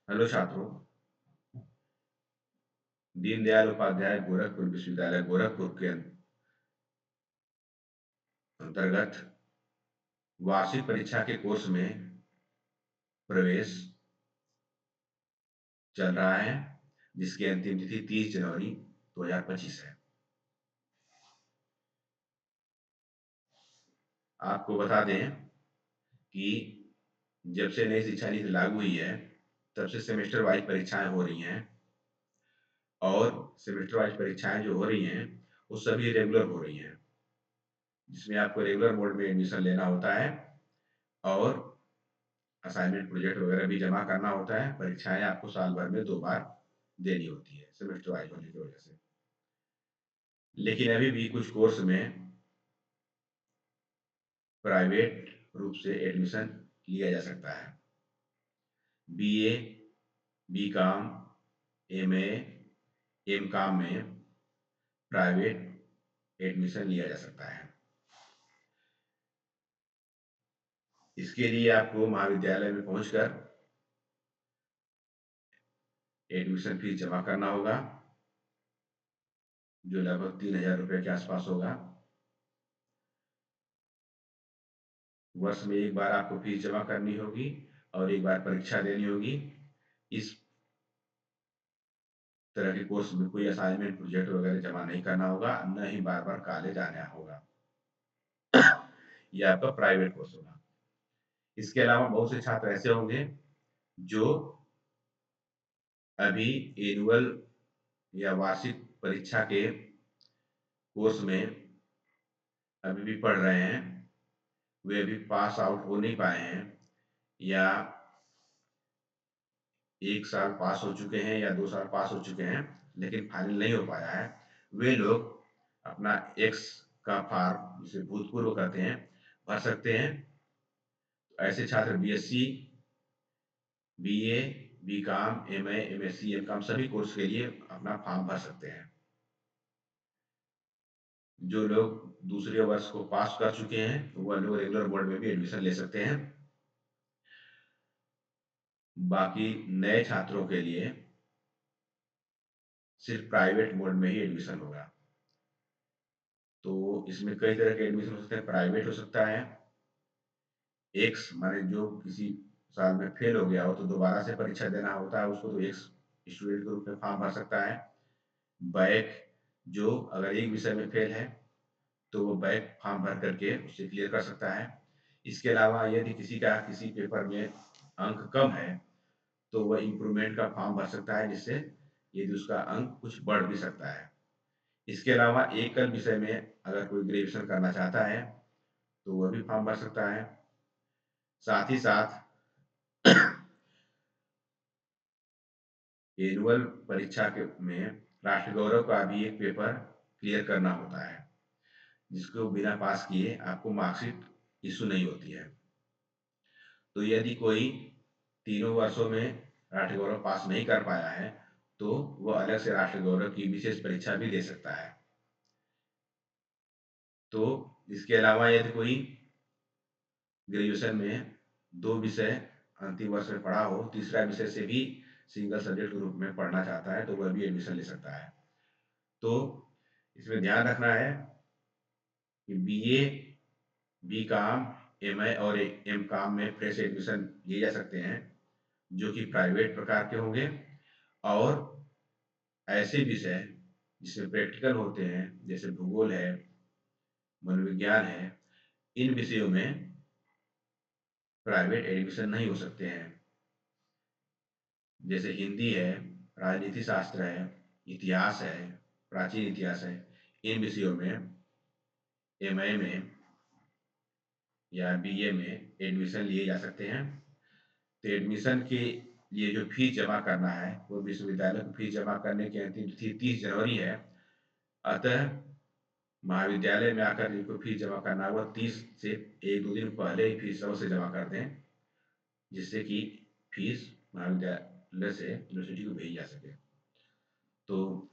Hello छात्रों। दीनदयाल उपाध्याय गोरखपुर विश्वविद्यालय गोरखपुर के अंतर्गत वार्षिक परीक्षा के कोर्स में प्रवेश चल रहा है, जिसकी अंतिम तिथि 30 जनवरी 2025 है। आपको बता दें कि जब से नई शिक्षा नीति लागू हुई है, तब से सेमेस्टर वाइज परीक्षाएं हो रही हैं, और सेमेस्टर वाइज परीक्षाएं जो हो रही हैं वो सभी रेगुलर हो रही हैं, जिसमें आपको रेगुलर मोड में एडमिशन लेना होता है और असाइनमेंट प्रोजेक्ट वगैरह भी जमा करना होता है। परीक्षाएं आपको साल भर में 2 बार देनी होती है सेमेस्टर वाइज होने की वजह से। लेकिन अभी भी कुछ कोर्स में प्राइवेट रूप से एडमिशन लिया जा सकता है। बीए, बीकॉम, एमए, एमकॉम में प्राइवेट एडमिशन लिया जा सकता है। इसके लिए आपको महाविद्यालय में पहुंचकर एडमिशन फीस जमा करना होगा, जो लगभग 3,000 रुपये के आसपास होगा। वर्ष में एक बार आपको फीस जमा करनी होगी और एक बार परीक्षा देनी होगी। इस तरह के कोर्स में कोई असाइनमेंट प्रोजेक्ट वगैरह जमा नहीं करना होगा, न ही बार बार कॉलेज आना होगा। यह आपका प्राइवेट कोर्स होगा। इसके अलावा बहुत से छात्र ऐसे होंगे जो अभी एनुअल या वार्षिक परीक्षा के कोर्स में अभी भी पढ़ रहे हैं, वे अभी पास आउट हो नहीं पाए हैं, या 1 साल पास हो चुके हैं या 2 साल पास हो चुके हैं लेकिन फाइनल नहीं हो पाया है। वे लोग अपना एक्स का फॉर्म, जिसे भूतपूर्व कहते हैं, भर सकते हैं। तो ऐसे छात्र BSc, BA, BCom, MA, MSc, MCom सभी कोर्स के लिए अपना फॉर्म भर सकते हैं। जो लोग दूसरे वर्ष को पास कर चुके हैं वह लोग रेगुलर बोर्ड में भी एडमिशन ले सकते हैं। बाकी नए छात्रों के लिए सिर्फ प्राइवेट मोड में ही एडमिशन होगा। तो इसमें कई तरह के एडमिशन हो सकते हैं। प्राइवेट हो सकता है, एक्स माने जो किसी साल में फेल हो गया हो तो दोबारा से परीक्षा देना होता है उसको, तो एक्स स्टूडेंट के रूप में फॉर्म भर सकता है। बैक, जो अगर एक विषय में फेल है तो वो बैक फॉर्म भर करके उससे क्लियर कर सकता है। इसके अलावा यदि किसी का किसी पेपर में अंक कम है तो वह इम्प्रूवमेंट का फॉर्म भर सकता है, जिससे यदि उसका अंक कुछ बढ़ भी सकता है। इसके अलावा एकल विषय में अगर कोई ग्रेजुएशन करना चाहता है तो वह भी फॉर्म भर सकता है। साथ ही साथ एनुअल परीक्षा के में राष्ट्र गौरव का भी एक पेपर क्लियर करना होता है, जिसको बिना पास किए आपको मार्कशीट इशू नहीं होती है। तो यदि कोई तीनों वर्षों में राष्ट्र गौरव पास नहीं कर पाया है तो वह अलग से राष्ट्र गौरव की विशेष परीक्षा भी दे सकता है। तो इसके अलावा यदि कोई ग्रेजुएशन में 2 विषय अंतिम वर्ष में पढ़ा हो, तीसरा विषय से भी सिंगल सब्जेक्ट के रूप में पढ़ना चाहता है तो वह भी एडमिशन ले सकता है। तो इसमें ध्यान रखना है कि बीए, बीकॉम, एमए और एमकॉम में फ्रेश एडमिशन लिए जा सकते हैं, जो कि प्राइवेट प्रकार के होंगे। और ऐसे विषय जिसमें प्रैक्टिकल होते हैं, जैसे भूगोल है, मनोविज्ञान है, इन विषयों में प्राइवेट एडमिशन नहीं हो सकते हैं। जैसे हिंदी है, राजनीति शास्त्र है, इतिहास है, प्राचीन इतिहास है, इन विषयों में एमए में या बीए में एडमिशन लिए जा सकते हैं। तो एडमिशन के लिए जो फीस जमा करना है वो विश्वविद्यालय को फीस जमा करने की अंतिम तिथि 30 जनवरी है। अतः महाविद्यालय में आकर जिनको फीस जमा करना है वो 30 से 1-2 दिन पहले ही फीस अवश्य जमा कर दें, जिससे कि फीस महाविद्यालय से यूनिवर्सिटी को भेजी जा सके। तो